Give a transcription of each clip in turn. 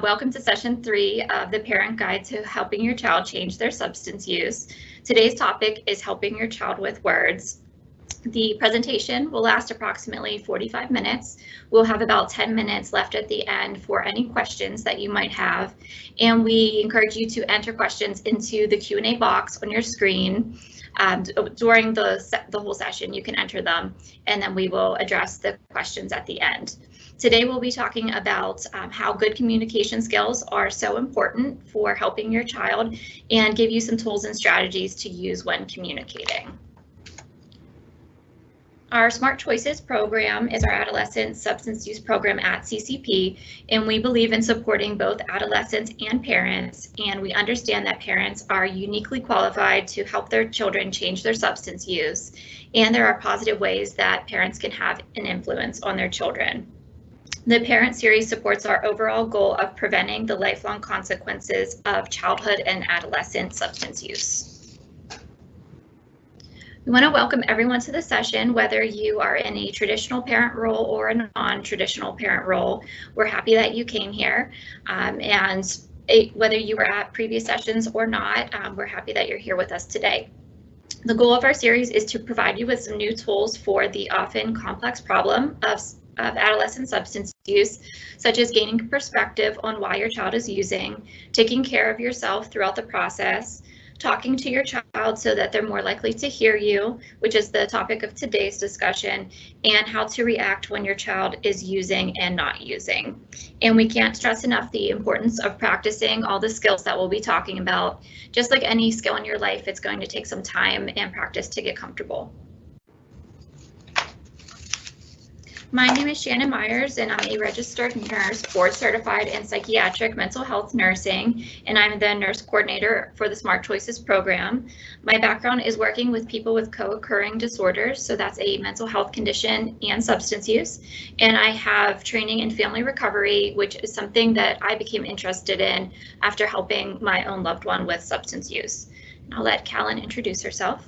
Welcome to session 3 of the Parent Guide to Helping Your Child Change Their Substance Use. Today's topic is helping your child with words. The presentation will last approximately 45 minutes. We'll have about 10 minutes left at the end for any questions that you might have. And we encourage you to enter questions into the Q&A box on your screen. During the whole session, you can enter them, and then we will address the questions at the end. Today, we'll be talking about how good communication skills are so important for helping your child and give you some tools and strategies to use when communicating. Our Smart Choices program is our adolescent substance use program at CCP, and we believe in supporting both adolescents and parents, and we understand that parents are uniquely qualified to help their children change their substance use, and there are positive ways that parents can have an influence on their children. The Parent Series supports our overall goal of preventing the lifelong consequences of childhood and adolescent substance use. We want to welcome everyone to the session, whether you are in a traditional parent role or a non-traditional parent role. We're happy that you came here, and whether you were at previous sessions or not, we're happy that you're here with us today. The goal of our series is to provide you with some new tools for the often complex problem of adolescent substance use, such as gaining perspective on why your child is using, taking care of yourself throughout the process, talking to your child so that they're more likely to hear you, which is the topic of today's discussion, and how to react when your child is using and not using. And we can't stress enough the importance of practicing all the skills that we'll be talking about. Just like any skill in your life, it's going to take some time and practice to get comfortable. My name is Shannon Myers, and I'm a registered nurse, board certified in psychiatric mental health nursing, and I'm the nurse coordinator for the Smart Choices program. My background is working with people with co-occurring disorders, so that's a mental health condition and substance use. And I have training in family recovery, which is something that I became interested in after helping my own loved one with substance use. And I'll let Callan introduce herself.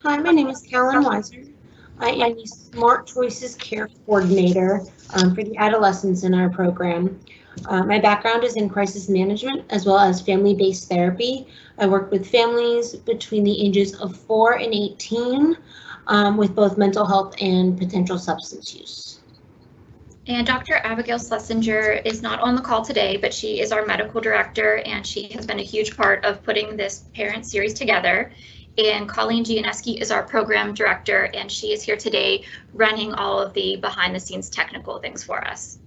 Hi, my name is Callan Weiser. I am the Smart Choices Care Coordinator for the adolescents in our program. My background is in crisis management as well as family-based therapy. I work with families between the ages of 4 and 18 with both mental health and potential substance use. And Dr. Abigail Schlesinger is not on the call today, but she is our medical director, and she has been a huge part of putting this parent series together. And Colleen Gianeski is our program director, and she is here today running all of the behind the scenes technical things for us.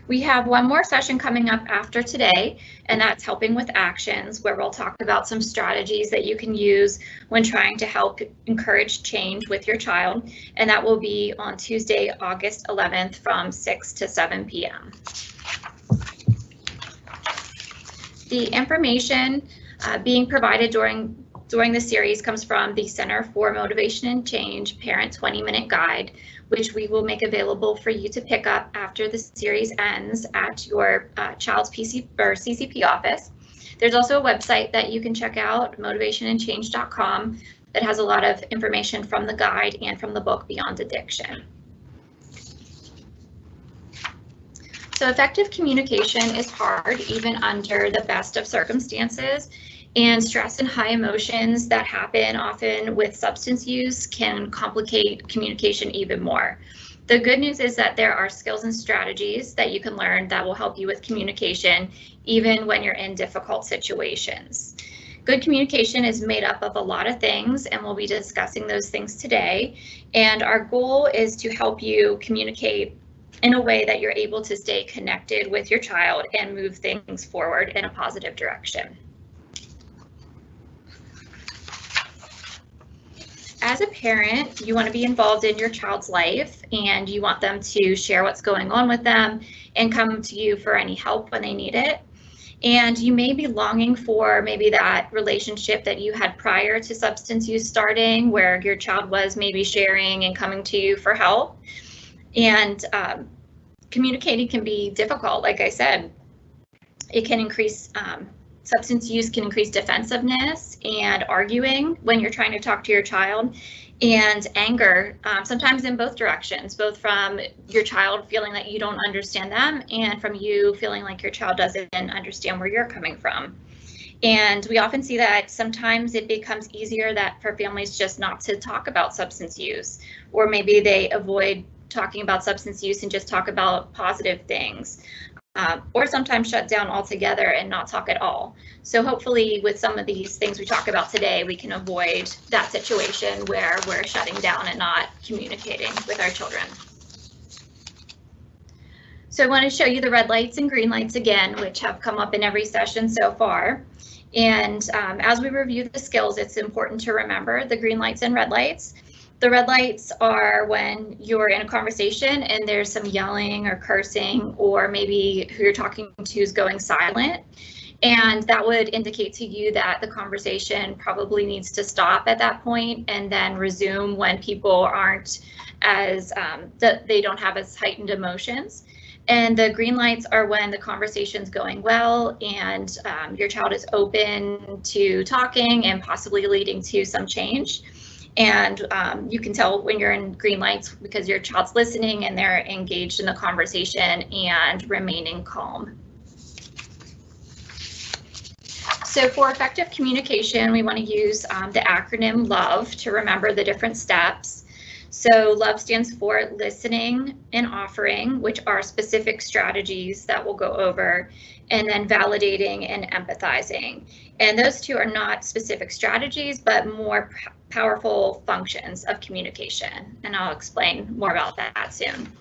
We have one more session coming up after today, and that's helping with actions, where we'll talk about some strategies that you can use when trying to help encourage change with your child. And that will be on Tuesday, August 11th from 6 to 7 p.m. The information being provided during the series comes from the Center for Motivation and Change Parent 20-Minute Guide, which we will make available for you to pick up after the series ends at your child's PC or CCP office. There's also a website that you can check out, motivationandchange.com, that has a lot of information from the guide and from the book Beyond Addiction. So effective communication is hard even under the best of circumstances, and stress and high emotions that happen often with substance use can complicate communication even more. The good news is that there are skills and strategies that you can learn that will help you with communication even when you're in difficult situations. Good communication is made up of a lot of things, and we'll be discussing those things today. And our goal is to help you communicate in a way that you're able to stay connected with your child and move things forward in a positive direction. As a parent, you want to be involved in your child's life, and you want them to share what's going on with them and come to you for any help when they need it. And you may be longing for maybe that relationship that you had prior to substance use starting, where your child was maybe sharing and coming to you for help. And communicating can be difficult. Like I said, it can increase substance use can increase defensiveness and arguing when you're trying to talk to your child. and anger, sometimes in both directions, both from your child feeling that you don't understand them and from you feeling like your child doesn't understand where you're coming from. And we often see that sometimes it becomes easier that for families just not to talk about substance use, or maybe they avoid talking about substance use and just talk about positive things, or sometimes shut down altogether and not talk at all. So hopefully with some of these things we talk about today, we can avoid that situation where we're shutting down and not communicating with our children. So I want to show you the red lights and green lights again, which have come up in every session so far. And as we review the skills, it's important to remember the green lights and red lights. The red lights are when you're in a conversation and there's some yelling or cursing, or maybe who you're talking to is going silent. And that would indicate to you that the conversation probably needs to stop at that point and then resume when people aren't as, they don't have as heightened emotions. And the green lights are when the conversation's going well and your child is open to talking and possibly leading to some change. And you can tell when you're in green lights because your child's listening and they're engaged in the conversation and remaining calm. So for effective communication, we want to use the acronym LOVE to remember the different steps. So LOVE stands for listening and offering, which are specific strategies that we'll go over, and then validating and empathizing. And those two are not specific strategies, but more powerful functions of communication. And I'll explain more about that soon.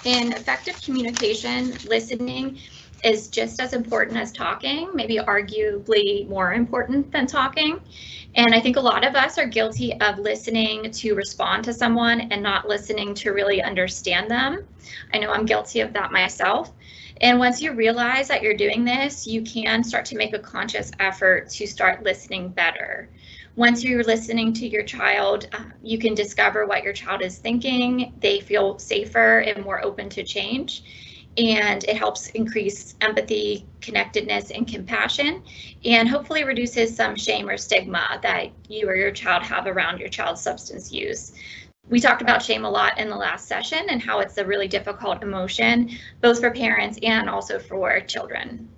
In effective communication, listening is just as important as talking, maybe arguably more important than talking. And I think a lot of us are guilty of listening to respond to someone and not listening to really understand them. I know I'm guilty of that myself. And once you realize that you're doing this, you can start to make a conscious effort to start listening better. Once you're listening to your child, you can discover what your child is thinking. They feel safer and more open to change. And it helps increase empathy, connectedness, and compassion, and hopefully reduces some shame or stigma that you or your child have around your child's substance use. We talked about shame a lot in the last session and how it's a really difficult emotion, both for parents and also for children.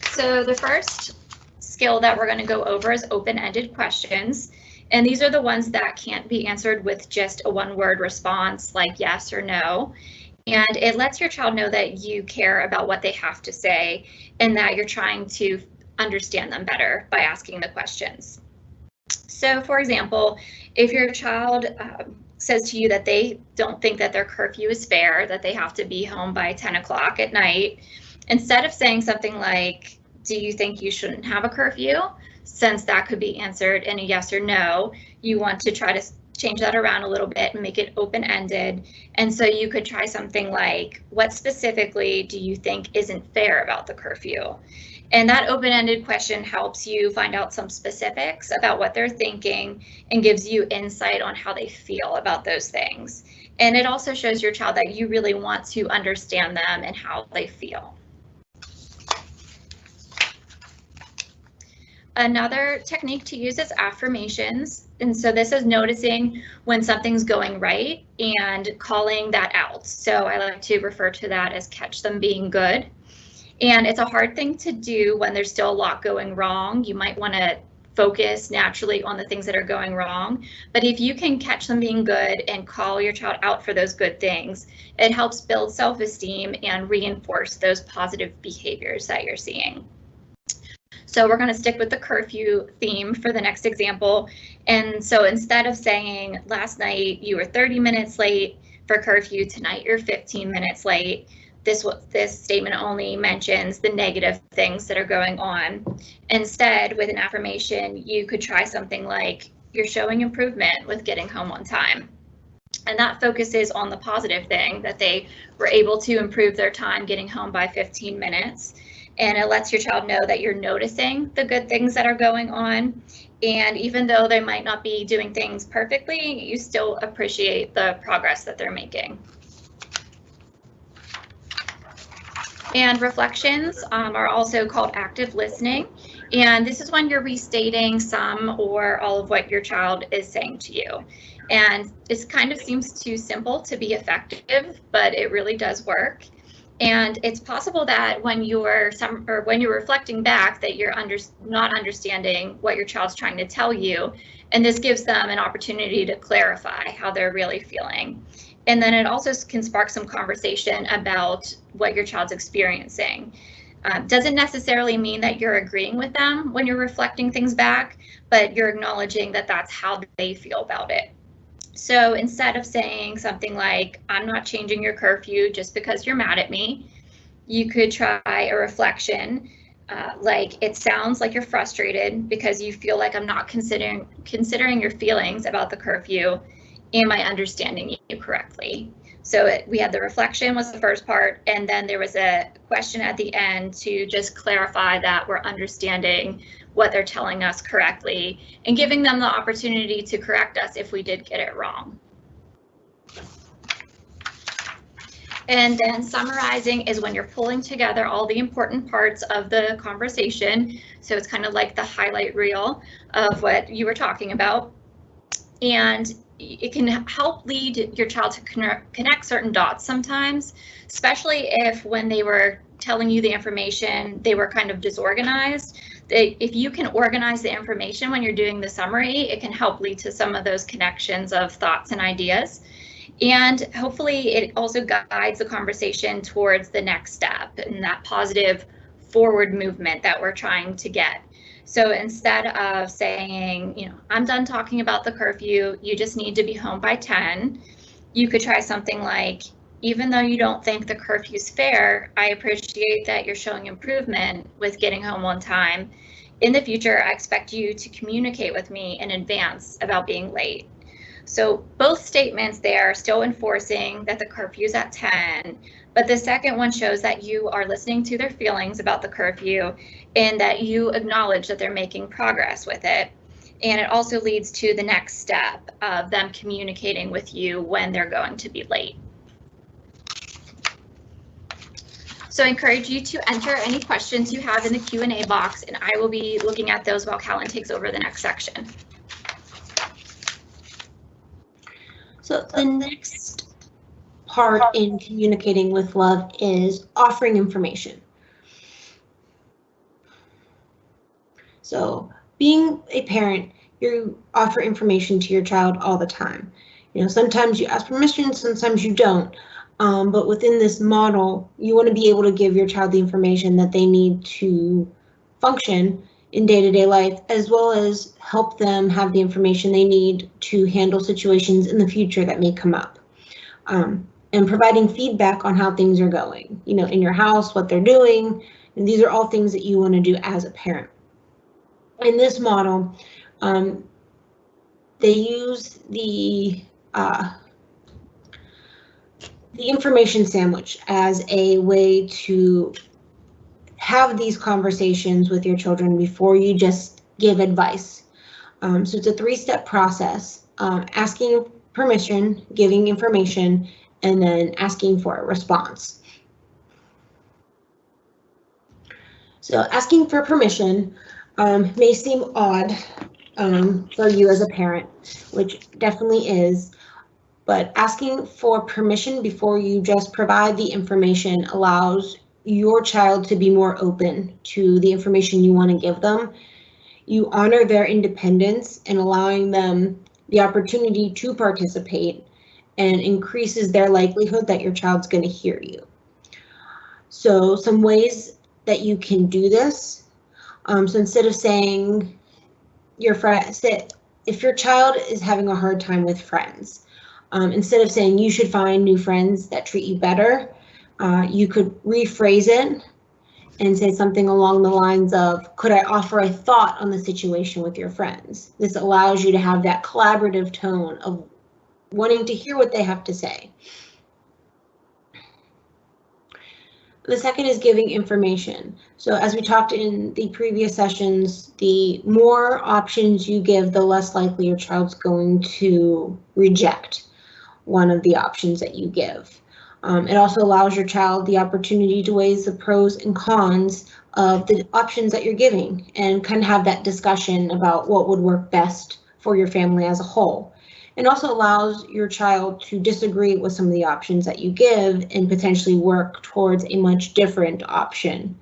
So the first skill that we're going to go over is open-ended questions. And these are the ones that can't be answered with just a one-word response like yes or no. And it lets your child know that you care about what they have to say and that you're trying to understand them better by asking the questions. So for example, if your child says to you that they don't think that their curfew is fair, that they have to be home by 10 o'clock at night, instead of saying something like, do you think you shouldn't have a curfew? Since that could be answered in a yes or no, you want to try to change that around a little bit and make it open-ended. And so you could try something like, what specifically do you think isn't fair about the curfew? And that open-ended question helps you find out some specifics about what they're thinking and gives you insight on how they feel about those things. And it also shows your child that you really want to understand them and how they feel. Another technique to use is affirmations. And so this is noticing when something's going right and calling that out. So I like to refer to that as catch them being good. And it's a hard thing to do when there's still a lot going wrong. You might want to focus naturally on the things that are going wrong. But if you can catch them being good and call your child out for those good things, it helps build self-esteem and reinforce those positive behaviors that you're seeing. So we're going to stick with the curfew theme for the next example. And so instead of saying last night you were 30 minutes late for curfew, tonight you're 15 minutes late, this statement only mentions the negative things that are going on. Instead, with an affirmation, you could try something like, you're showing improvement with getting home on time. And that focuses on the positive thing, that they were able to improve their time getting home by 15 minutes. And it lets your child know that you're noticing the good things that are going on. And even though they might not be doing things perfectly, you still appreciate the progress that they're making. And reflections are also called active listening. And this is when you're restating some or all of what your child is saying to you. And this kind of seems too simple to be effective, but it really does work. And it's possible that when you're reflecting back that you're not understanding what your child's trying to tell you, and this gives them an opportunity to clarify how they're really feeling. And then it also can spark some conversation about what your child's experiencing. Doesn't necessarily mean that you're agreeing with them when you're reflecting things back, but you're acknowledging that that's how they feel about it. So instead of saying something like, I'm not changing your curfew just because you're mad at me, you could try a reflection like, it sounds like you're frustrated because you feel like I'm not considering your feelings about the curfew. Am I understanding you correctly? So we had the reflection was the first part, and then there was a question at the end to just clarify that we're understanding what they're telling us correctly and giving them the opportunity to correct us if we did get it wrong. And then summarizing is when you're pulling together all the important parts of the conversation. So it's kind of like the highlight reel of what you were talking about. And it can help lead your child to connect certain dots sometimes, especially if when they were telling you the information, they were kind of disorganized. If you can organize the information when you're doing the summary, it can help lead to some of those connections of thoughts and ideas. And hopefully it also guides the conversation towards the next step and that positive forward movement that we're trying to get. So instead of saying, I'm done talking about the curfew, you just need to be home by 10, you could try something like, even though you don't think the curfew's fair, I appreciate that you're showing improvement with getting home on time. In the future, I expect you to communicate with me in advance about being late. So both statements there are still enforcing that the curfew is at 10, but the second one shows that you are listening to their feelings about the curfew and that you acknowledge that they're making progress with it. And it also leads to the next step of them communicating with you when they're going to be late. So I encourage you to enter any questions you have in the Q&A box, and I will be looking at those while Callan takes over the next section. So the next part in communicating with love is offering information. So being a parent, you offer information to your child all the time. Sometimes you ask permission, sometimes you don't. But within this model, you want to be able to give your child the information that they need to function in day-to-day life, as well as help them have the information they need to handle situations in the future that may come up. And providing feedback on how things are going, in your house, what they're doing, and these are all things that you want to do as a parent. In this model, they use the information sandwich as a way to have these conversations with your children before you just give advice. So it's a 3-step process: asking permission, giving information, and then asking for a response. So asking for permission may seem odd for you as a parent, which definitely is, but asking for permission before you just provide the information allows your child to be more open to the information you want to give them. You honor their independence and allowing them the opportunity to participate, and increases their likelihood that your child's going to hear you. So some ways that you can do this. So instead of saying if your child is having a hard time with friends, instead of saying you should find new friends that treat you better, you could rephrase it and say something along the lines of, could I offer a thought on the situation with your friends? This allows you to have that collaborative tone of wanting to hear what they have to say. The second is giving information. So as we talked in the previous sessions, the more options you give, the less likely your child's going to reject one of the options that you give. It also allows your child the opportunity to weigh the pros and cons of the options that you're giving and kind of have that discussion about what would work best for your family as a whole. It also allows your child to disagree with some of the options that you give and potentially work towards a much different option.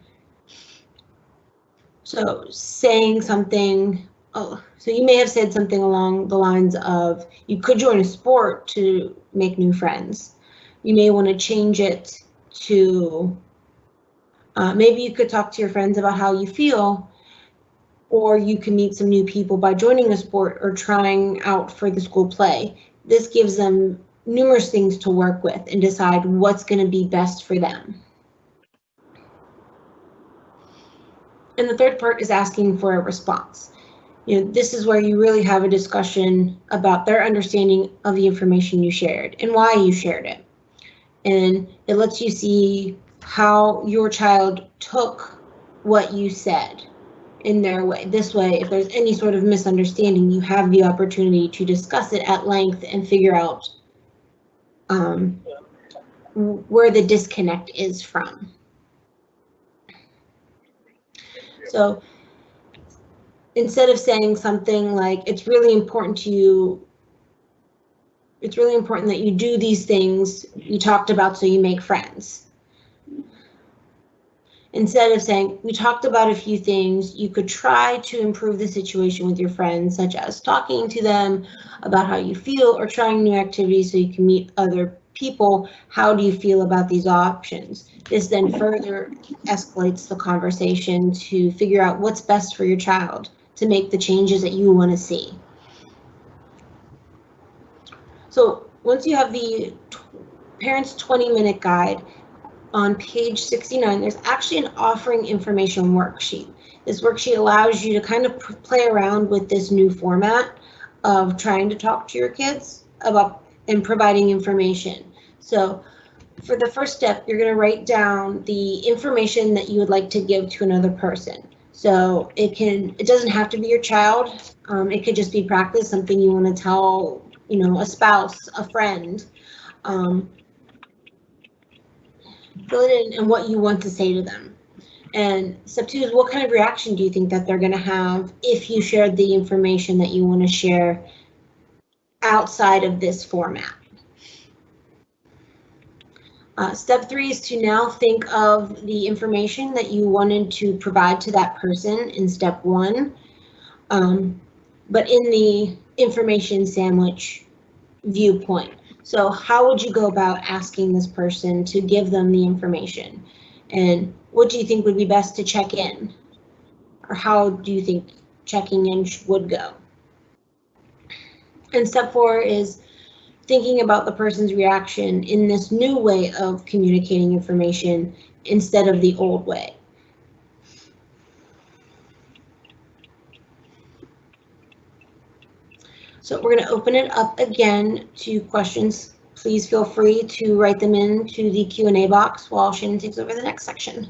So saying something, so you may have said something along the lines of, you could join a sport to make new friends. You may want to change it to, maybe you could talk to your friends about how you feel, or you can meet some new people by joining a sport or trying out for the school play. This gives them numerous things to work with and decide what's going to be best for them. And the third part is asking for a response. This is where you really have a discussion about their understanding of the information you shared and why you shared it. And it lets you see how your child took what you said in their way. This way, if there's any sort of misunderstanding, you have the opportunity to discuss it at length and figure out where the disconnect is from. So instead of saying something like, it's really important to you, it's really important that you do these things you talked about so you make friends. Instead of saying, we talked about a few things, you could try to improve the situation with your friends, such as talking to them about how you feel or trying new activities so you can meet other people. How do you feel about these options? This then further escalates the conversation to figure out what's best for your child to make the changes that you want to see. So once you have the Parents 20-minute guide, on page 69, there's actually an offering information worksheet. This worksheet allows you to kind of play around with this new format of trying to talk to your kids about and providing information. So for the first step, you're going to write down the information that you would like to give to another person. So it doesn't have to be your child. It could just be practice, something you want to tell, a spouse, a friend. Fill it in and what you want to say to them. And step 2 is, what kind of reaction do you think that they're going to have if you shared the information that you want to share outside of this format? Step 3 is to now think of the information that you wanted to provide to that person in step 1, but in the information sandwich viewpoint. So how would you go about asking this person to give them the information? And what do you think would be best to check in? Or how do you think checking in would go? And step 4 is thinking about the person's reaction in this new way of communicating information instead of the old way. So we're going to open it up again to questions. Please feel free to write them into the Q&A box while Shannon takes over the next section.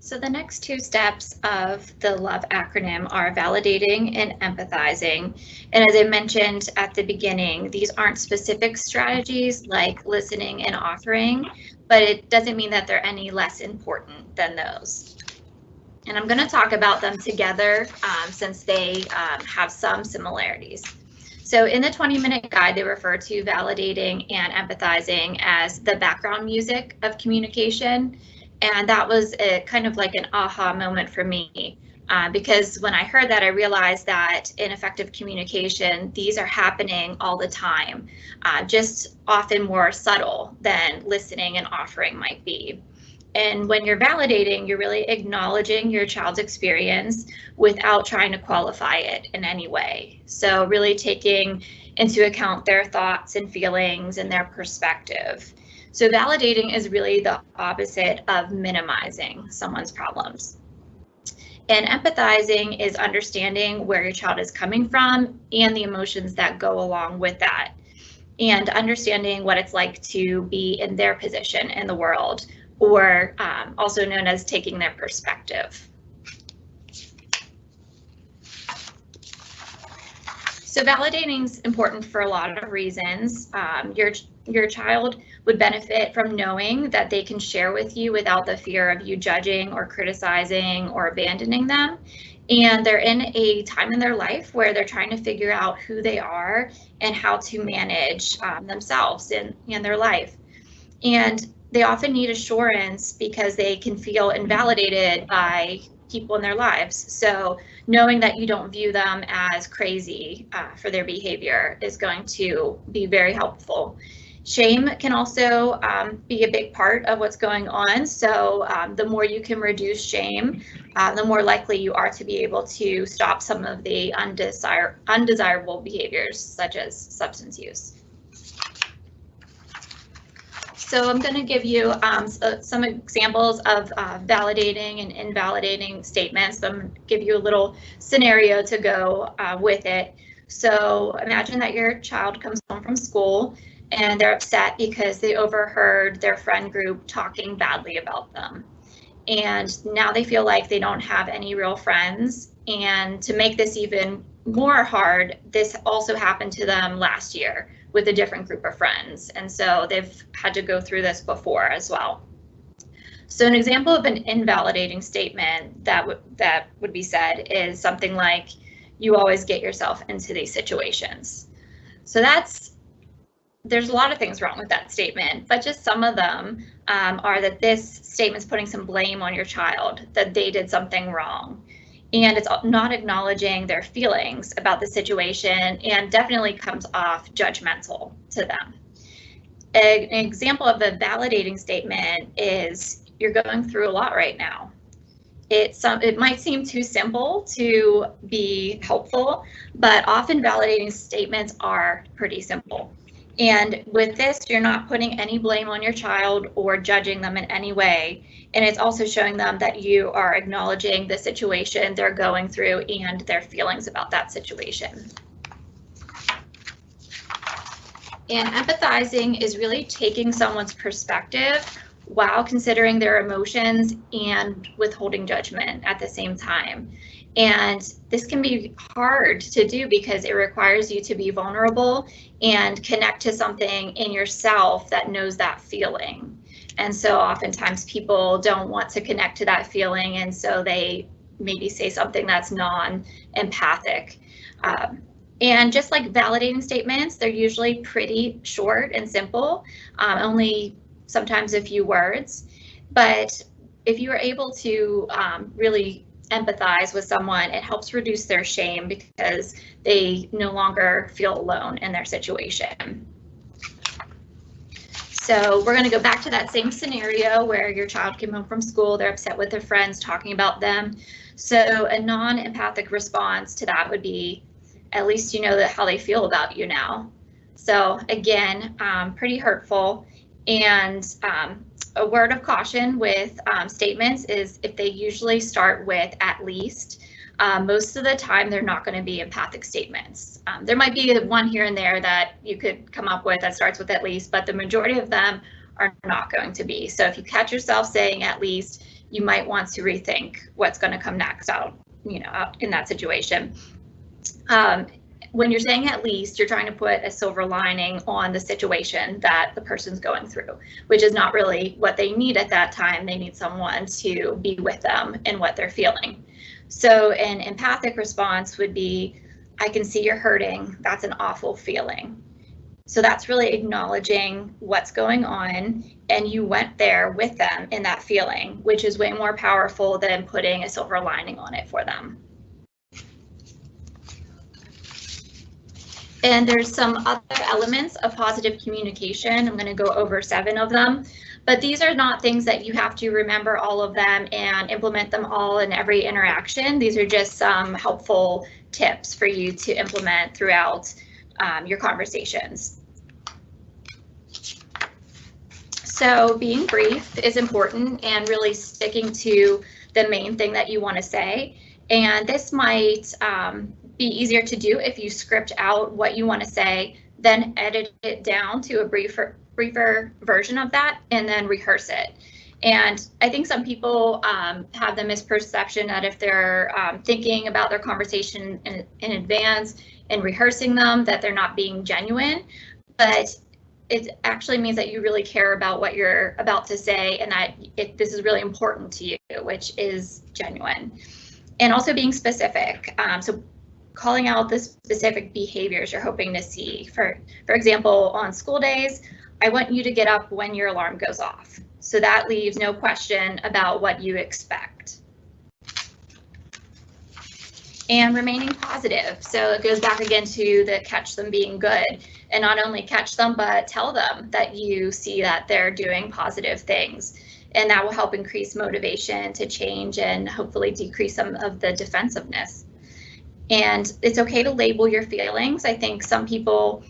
So the next 2 steps of the LOVE acronym are validating and empathizing. And as I mentioned at the beginning, these aren't specific strategies like listening and offering, but it doesn't mean that they're any less important than those. And I'm going to talk about them together since they have some similarities. So in the 20-minute guide, they refer to validating and empathizing as the background music of communication. And that was kind of like an aha moment for me, because when I heard that, I realized that in effective communication, these are happening all the time, just often more subtle than listening and offering might be. And when you're validating, you're really acknowledging your child's experience without trying to qualify it in any way. So really taking into account their thoughts and feelings and their perspective. So validating is really the opposite of minimizing someone's problems. And empathizing is understanding where your child is coming from and the emotions that go along with that, and understanding what it's like to be in their position in the world, or also known as taking their perspective. So validating is important for a lot of reasons. Your child would benefit from knowing that they can share with you without the fear of you judging or criticizing or abandoning them. And they're in a time in their life where they're trying to figure out who they are and how to manage themselves in their life. And they often need assurance because they can feel invalidated by people in their lives. So knowing that you don't view them as crazy for their behavior is going to be very helpful. Shame can also be a big part of what's going on. So the more you can reduce shame, the more likely you are to be able to stop some of the undesirable behaviors, such as substance use. So I'm going to give you some examples of validating and invalidating statements. So I'm going to give you a little scenario to go with it. So imagine that your child comes home from school and they're upset because they overheard their friend group talking badly about them. And now they feel like they don't have any real friends. And to make this even more hard, this also happened to them last year with a different group of friends. And so they've had to go through this before as well. So an example of an invalidating statement that would be said is something like, you always get yourself into these situations. So there's a lot of things wrong with that statement, but just some of them are that this statement's putting some blame on your child, that they did something wrong. And it's not acknowledging their feelings about the situation and definitely comes off judgmental to them. An example of a validating statement is, you're going through a lot right now. It might seem too simple to be helpful, but often validating statements are pretty simple. And with this, you're not putting any blame on your child or judging them in any way. And it's also showing them that you are acknowledging the situation they're going through and their feelings about that situation. And empathizing is really taking someone's perspective while considering their emotions and withholding judgment at the same time. And this can be hard to do because it requires you to be vulnerable and connect to something in yourself that knows that feeling. And so oftentimes people don't want to connect to that feeling, and so they maybe say something that's non-empathic. And just like validating statements, they're usually pretty short and simple, only sometimes a few words. But if you are able to really empathize with someone, it helps reduce their shame because they no longer feel alone in their situation. So we're going to go back to that same scenario where your child came home from school, they're upset with their friends talking about them. So a non-empathic response to that would be, at least you know how they feel about you now. So again, pretty hurtful. And a word of caution with statements is if they usually start with at least, most of the time they're not going to be empathic statements. There might be one here and there that you could come up with that starts with at least, but the majority of them are not going to be. So if you catch yourself saying at least, you might want to rethink what's going to come next out in that situation. When you're saying at least, you're trying to put a silver lining on the situation that the person's going through, which is not really what they need at that time. They need someone to be with them in what they're feeling. So an empathic response would be, I can see you're hurting. That's an awful feeling. So that's really acknowledging what's going on, and you went there with them in that feeling, which is way more powerful than putting a silver lining on it for them. And there's some other elements of positive communication. I'm going to go over 7 of them, but these are not things that you have to remember all of them and implement them all in every interaction. These are just some helpful tips for you to implement throughout your conversations. So being brief is important and really sticking to the main thing that you want to say. And this might be easier to do if you script out what you want to say, then edit it down to a briefer version of that, and then rehearse it. And I think some people have the misperception that if they're thinking about their conversation in advance and rehearsing them, that they're not being genuine. But it actually means that you really care about what you're about to say and that this is really important to you, which is genuine. And also being specific. So calling out the specific behaviors you're hoping to see. For example, on school days, I want you to get up when your alarm goes off. So that leaves no question about what you expect. And remaining positive. So it goes back again to the catch them being good, and not only catch them, but tell them that you see that they're doing positive things. And that will help increase motivation to change and hopefully decrease some of the defensiveness. And it's okay to label your feelings. I think some people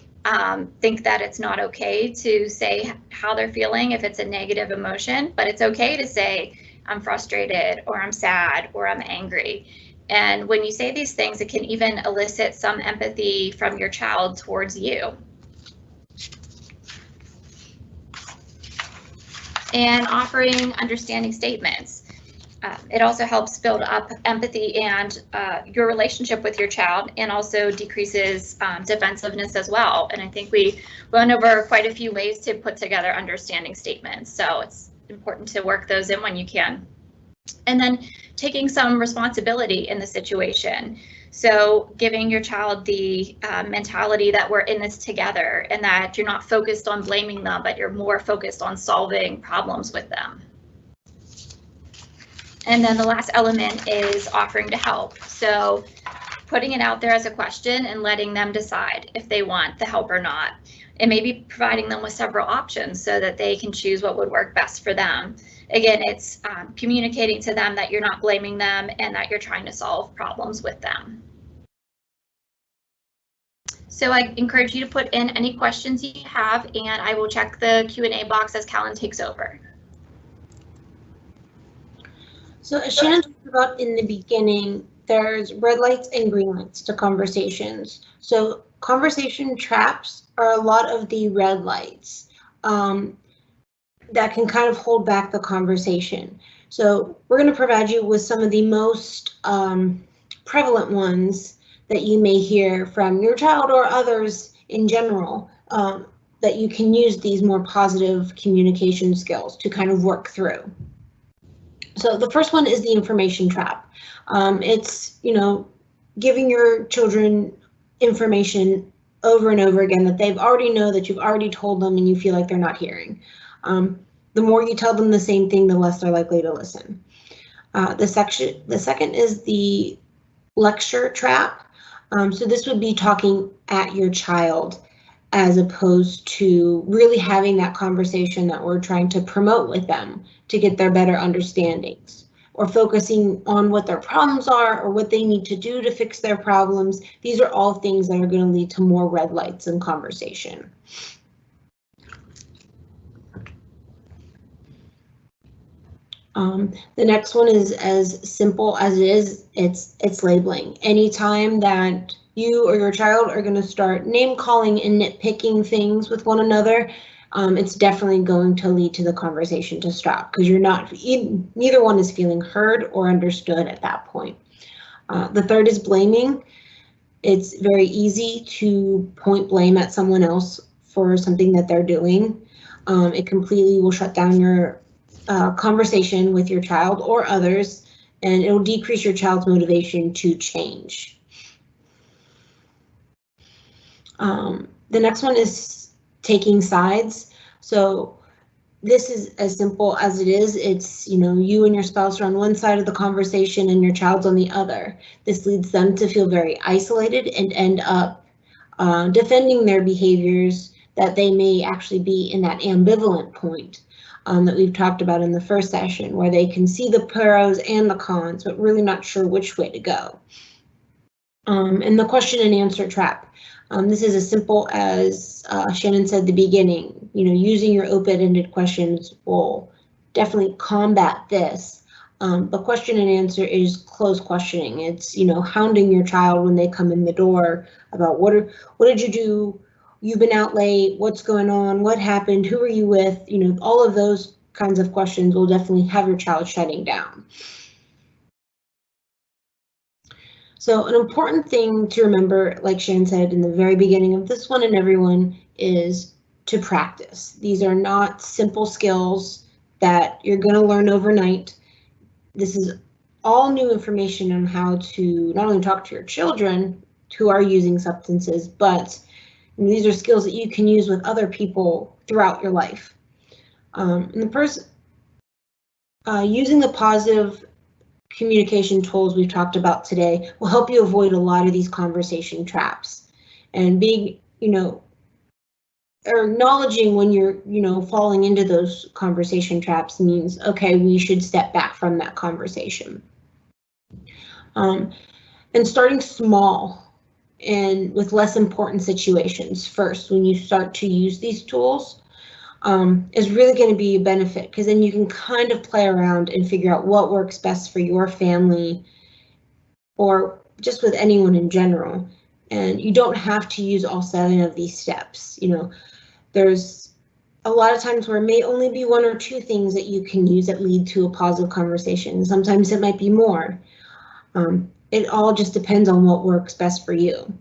think that it's not okay to say how they're feeling if it's a negative emotion, but it's okay to say, I'm frustrated, or I'm sad, or I'm angry. And when you say these things, it can even elicit some empathy from your child towards you. And offering understanding statements. It also helps build up empathy and your relationship with your child, and also decreases defensiveness as well. And I think we went over quite a few ways to put together understanding statements. So it's important to work those in when you can. And then taking some responsibility in the situation. So giving your child the mentality that we're in this together, and that you're not focused on blaming them, but you're more focused on solving problems with them. And then the last element is offering to help. So putting it out there as a question and letting them decide if they want the help or not. And maybe providing them with several options so that they can choose what would work best for them. Again, it's communicating to them that you're not blaming them and that you're trying to solve problems with them. So I encourage you to put in any questions you have, and I will check the Q&A box as Callan takes over. So as Shannon talked about in the beginning, there's red lights and green lights to conversations. So conversation traps are a lot of the red lights that can kind of hold back the conversation. So we're going to provide you with some of the most prevalent ones that you may hear from your child or others in general, that you can use these more positive communication skills to kind of work through. So the first one is the information trap. It's, giving your children information over and over again that they've already know, that you've already told them, and you feel like they're not hearing. The more you tell them the same thing, the less they're likely to listen. The second is the lecture trap. So this would be talking at your child as opposed to really having that conversation that we're trying to promote with them to get their better understandings, or focusing on what their problems are or what they need to do to fix their problems. These are all things that are going to lead to more red lights in conversation. The next one is as simple as it is. It's labeling. Anytime that you or your child are going to start name calling and nitpicking things with one another, it's definitely going to lead to the conversation to stop, because neither one is feeling heard or understood at that point. The third is blaming. It's very easy to point blame at someone else for something that they're doing. It completely will shut down your conversation with your child or others, and it will decrease your child's motivation to change. The next one is taking sides. So this is as simple as it is. It's, you and your spouse are on one side of the conversation and your child's on the other. This leads them to feel very isolated and end up defending their behaviors, that they may actually be in that ambivalent point that we've talked about in the first session, where they can see the pros and the cons, but really not sure which way to go. And the question and answer trap. This is as simple as Shannon said at the beginning. Using your open-ended questions will definitely combat this. The question and answer is closed questioning. It's, hounding your child when they come in the door about what did you do? You've been out late. What's going on? What happened? Who are you with? All of those kinds of questions will definitely have your child shutting down. So an important thing to remember, like Shannon said in the very beginning of this one and everyone, is to practice. These are not simple skills that you're going to learn overnight. This is all new information on how to not only talk to your children who are using substances, but these are skills that you can use with other people throughout your life. And the person using the positive communication tools we've talked about today will help you avoid a lot of these conversation traps. And being, or acknowledging when you're, falling into those conversation traps means, okay, we should step back from that conversation. And starting small and with less important situations first when you start to use these tools is really going to be a benefit, because then you can kind of play around and figure out what works best for your family or just with anyone in general. And you don't have to use all 7 of these steps. There's a lot of times where it may only be 1 or 2 things that you can use that lead to a positive conversation. Sometimes it might be more. It all just depends on what works best for you.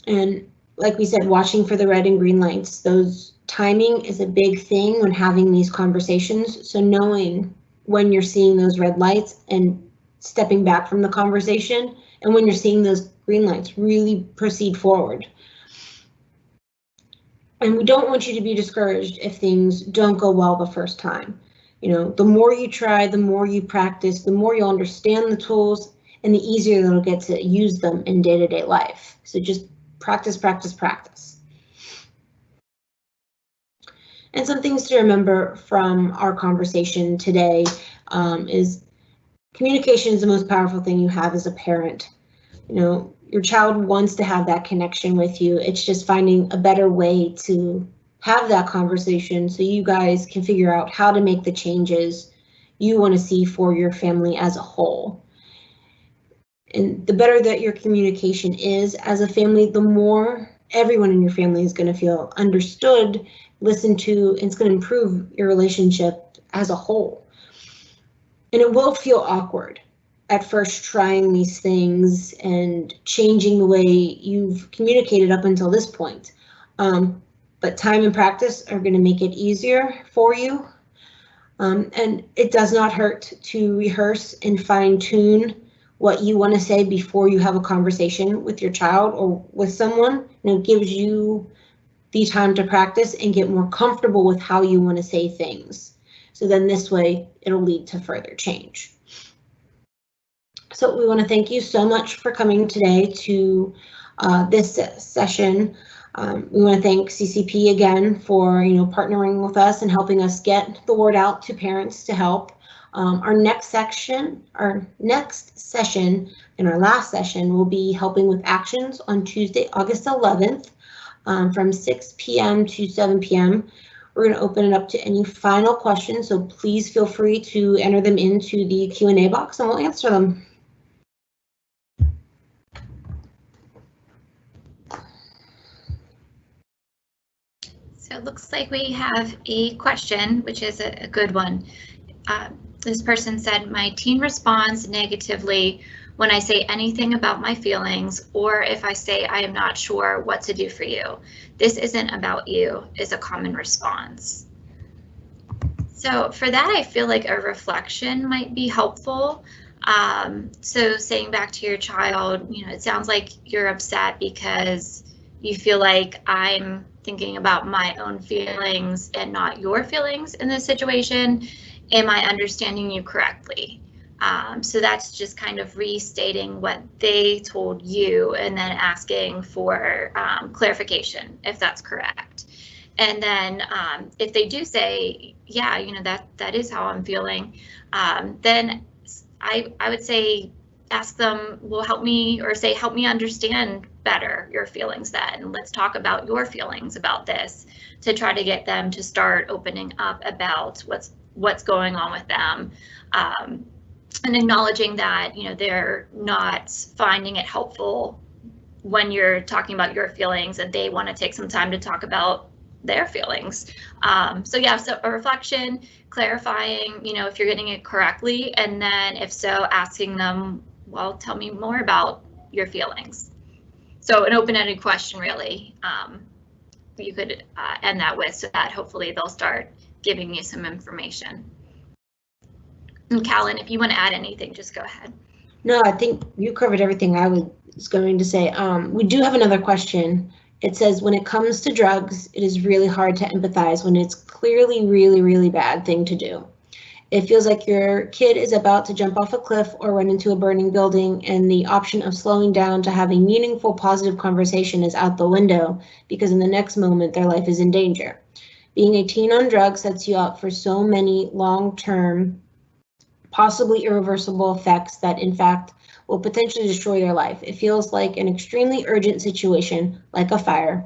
And like we said, watching for the red and green lights, those timing is a big thing when having these conversations. So knowing when you're seeing those red lights and stepping back from the conversation, and when you're seeing those green lights, really proceed forward. And we don't want you to be discouraged if things don't go well the first time. The more you try, the more you practice, the more you'll understand the tools, and the easier it'll get to use them in day-to-day life. So just practice, practice, practice. And some things to remember from our conversation today is communication is the most powerful thing you have as a parent. Your child wants to have that connection with you. It's just finding a better way to have that conversation so you guys can figure out how to make the changes you want to see for your family as a whole. And the better that your communication is as a family, the more everyone in your family is going to feel understood, listened to, and it's going to improve your relationship as a whole. And it will feel awkward at first trying these things and changing the way you've communicated up until this point. But time and practice are going to make it easier for you. And it does not hurt to rehearse and fine tune what you want to say before you have a conversation with your child or with someone. It gives you the time to practice and get more comfortable with how you want to say things. So then this way it'll lead to further change. So we want to thank you so much for coming today to this session. We want to thank CCP again for partnering with us and helping us get the word out to parents to help. Our next session and our last session will be helping with actions on Tuesday, August 11th from 6 p.m. to 7 p.m. We're going to open it up to any final questions, so please feel free to enter them into the Q&A box and we'll answer them. So it looks like we have a question, which is a good one. This person said, my teen responds negatively when I say anything about my feelings, or if I say I am not sure what to do for you. This isn't about you is a common response. So for that, I feel like a reflection might be helpful. So saying back to your child, it sounds like you're upset because you feel like I'm thinking about my own feelings and not your feelings in this situation. Am I understanding you correctly? So that's just kind of restating what they told you and then asking for clarification if that's correct. And then if they do say, yeah, that is how I'm feeling, then I would say ask them, well, help me understand better your feelings then. Let's talk about your feelings about this to try to get them to start opening up about what's going on with them. And acknowledging that, they're not finding it helpful when you're talking about your feelings and they want to take some time to talk about their feelings. So yeah, so a reflection, clarifying, you know, if you're getting it correctly, and then if so, asking them, well, tell me more about your feelings. So an open-ended question, really, you could end that with, so that hopefully they'll start giving you some information. And Callan, if you want to add anything, just go ahead. No, I think you covered everything I was going to say. We do have another question. It says, when it comes to drugs, it is really hard to empathize when it's clearly really, really bad thing to do. It feels like your kid is about to jump off a cliff or run into a burning building, and the option of slowing down to have a meaningful, positive conversation is out the window because in the next moment their life is in danger. Being a teen on drugs sets you up for so many long-term, possibly irreversible effects that in fact will potentially destroy their life. It feels like an extremely urgent situation, like a fire.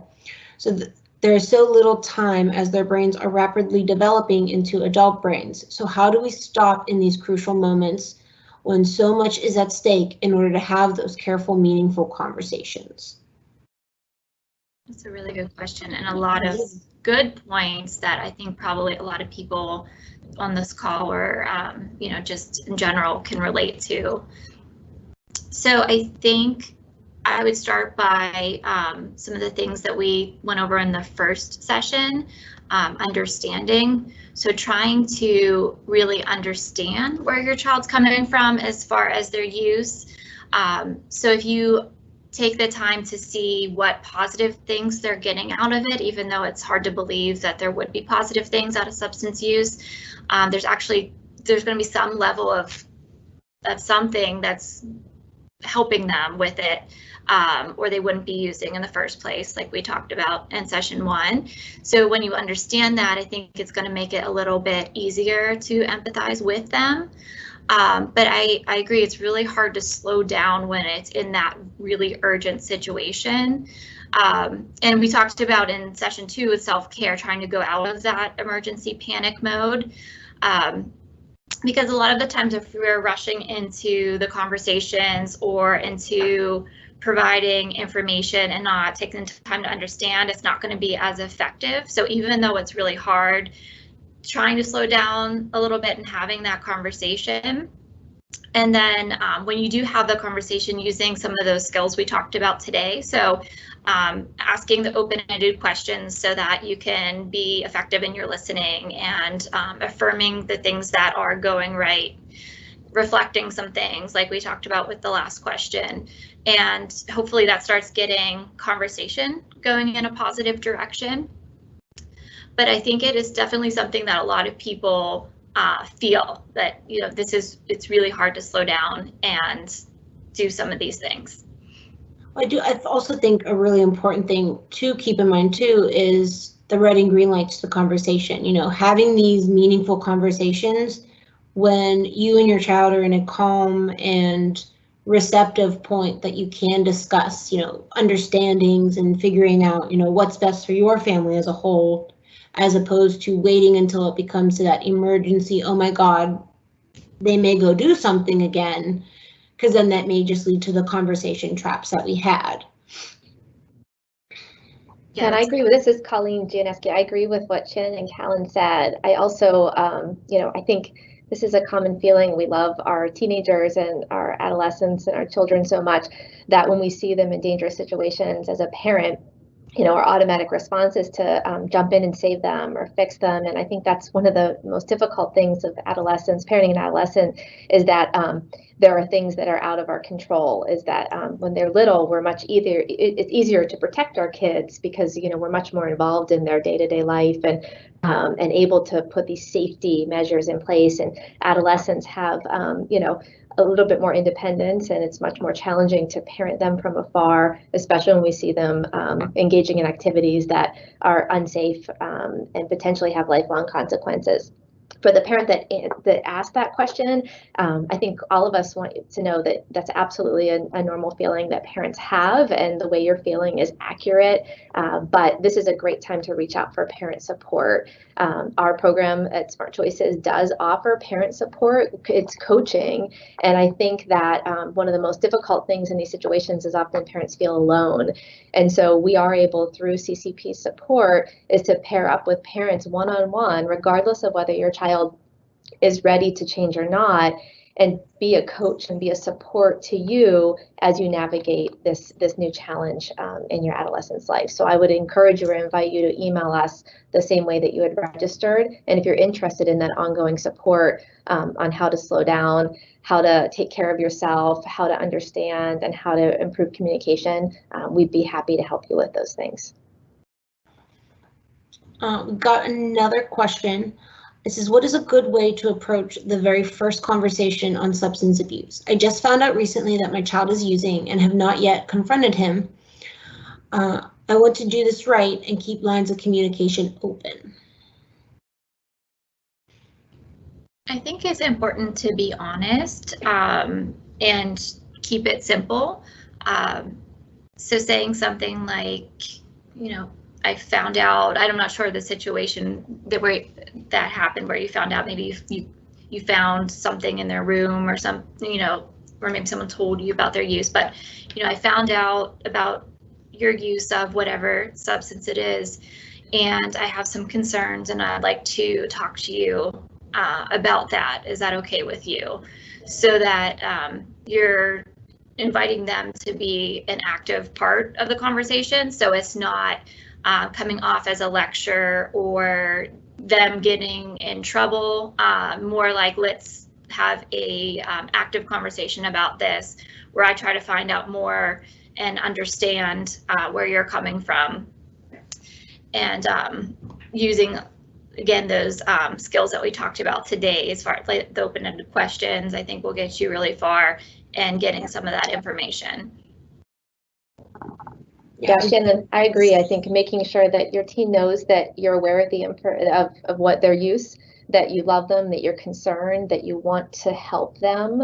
So there is so little time as their brains are rapidly developing into adult brains. So how do we stop in these crucial moments when so much is at stake in order to have those careful, meaningful conversations? That's a really good question, and a lot of good points that I think probably a lot of people on this call or you know, just in general can relate to. So I think I would start by some of the things that we went over in the first session, understanding. So trying to really understand where your child's coming from as far as their use. So if you take the time to see what positive things they're getting out of it, even though it's hard to believe that there would be positive things out of substance use, there's going to be some level of something that's helping them with it, or they wouldn't be using in the first place, like we talked about in session 1. So when you understand that, I think it's going to make it a little bit easier to empathize with them. But I agree, it's really hard to slow down when it's in that really urgent situation. And we talked about in session 2 with self-care, trying to go out of that emergency panic mode. Because a lot of the times if we're rushing into the conversations or into providing information and not taking the time to understand, it's not going to be as effective. So even though it's really hard, trying to slow down a little bit and having that conversation. And then when you do have the conversation, using some of those skills we talked about today. So asking the open-ended questions so that you can be effective in your listening, and affirming the things that are going right, reflecting some things like we talked about with the last question. And hopefully that starts getting conversation going in a positive direction. But I think it is definitely something that a lot of people feel that, you know, it's really hard to slow down and do some of these things. I also think a really important thing to keep in mind too is the red and green lights to the conversation. You know, having these meaningful conversations when you and your child are in a calm and receptive point that you can discuss, you know, understandings and figuring out, you know, what's best for your family as a whole, as opposed to waiting until it becomes to that emergency, oh my God, they may go do something again, because then that may just lead to the conversation traps that we had. Yeah, and I agree with, this is Colleen Gianeschi. I agree with what Shannon and Callan said. I also, you know, I think this is a common feeling. We love our teenagers and our adolescents and our children so much that when we see them in dangerous situations as a parent, you know, our automatic response is to jump in and save them or fix them. And I think that's one of the most difficult things of adolescence, parenting an adolescent, is that there are things that are out of our control. Is that when they're little, we're much easier, it's easier to protect our kids because, you know, we're much more involved in their day-to-day life and able to put these safety measures in place. And adolescents have, you know, a little bit more independence, and it's much more challenging to parent them from afar, especially when we see them engaging in activities that are unsafe and potentially have lifelong consequences. for the parent that asked that question, I think all of us want to know that that's absolutely a normal feeling that parents have, and the way you're feeling is accurate. But this is a great time to reach out for parent support. Our program at Smart Choices does offer parent support. It's coaching, and I think that one of the most difficult things in these situations is often parents feel alone. And so we are able, through CCP support, is to pair up with parents one-on-one, regardless of whether your child is ready to change or not, and be a coach and be a support to you as you navigate this new challenge in your adolescent's life. So I would encourage you or invite you to email us the same way that you had registered. And if you're interested in that ongoing support on how to slow down, how to take care of yourself, how to understand, and how to improve communication, we'd be happy to help you with those things. We've got another question. This is, what is a good way to approach the very first conversation on substance abuse? I just found out recently that my child is using and have not yet confronted him. I want to do this right and keep lines of communication open. I think it's important to be honest and keep it simple. So saying something like, you know, I found out, I'm not sure the situation that happened where you found out, maybe you found something in their room or something, you know, or maybe someone told you about their use, but, you know, I found out about your use of whatever substance it is, and I have some concerns and I'd like to talk to you about that. Is that okay with you? So that you're inviting them to be an active part of the conversation, so it's not coming off as a lecture or them getting in trouble. More like, let's have a active conversation about this, where I try to find out more and understand where you're coming from, and using, again, those skills that we talked about today, as far as like the open-ended questions, I think will get you really far in getting some of that information. Yeah, Shannon, I agree. I think making sure that your teen knows that you're aware of what their use, that you love them, that you're concerned, that you want to help them,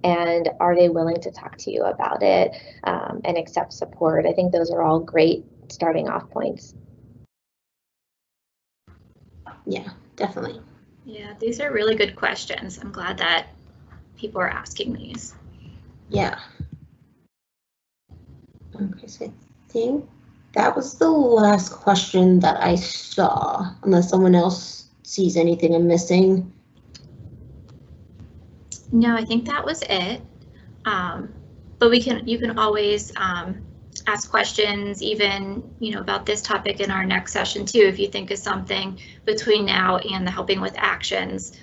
and are they willing to talk to you about it and accept support. I think those are all great starting off points. Yeah, definitely. Yeah, these are really good questions. I'm glad that people are asking these. Yeah. Okay, so I think that was the last question that I saw, unless someone else sees anything I'm missing. No, I think that was it. But you can always ask questions, even, you know, about this topic in our next session too. If you think of something between now and the helping with actions,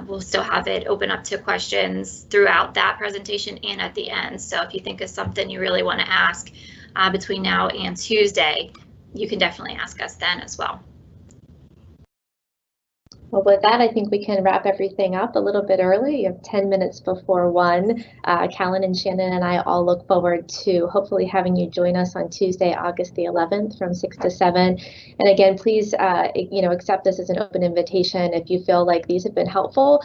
we'll still have it open up to questions throughout that presentation and at the end. So if you think of something you really want to ask between now and Tuesday, you can definitely ask us then as well. Well, with that, I think we can wrap everything up a little bit early. You have 10 minutes before 1. Callan and Shannon and I all look forward to hopefully having you join us on Tuesday, August the 11th from 6 to 7. And again, please, accept this as an open invitation. If you feel like these have been helpful,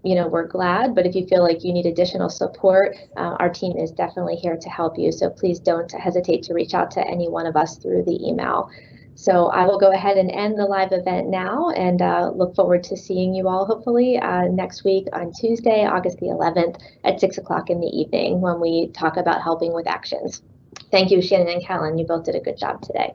we're glad. But if you feel like you need additional support, our team is definitely here to help you. So please don't hesitate to reach out to any one of us through the email. So I will go ahead and end the live event now, and look forward to seeing you all hopefully next week on Tuesday, August the 11th at 6 o'clock in the evening, when we talk about helping with actions. Thank you, Shannon and Callan. You both did a good job today.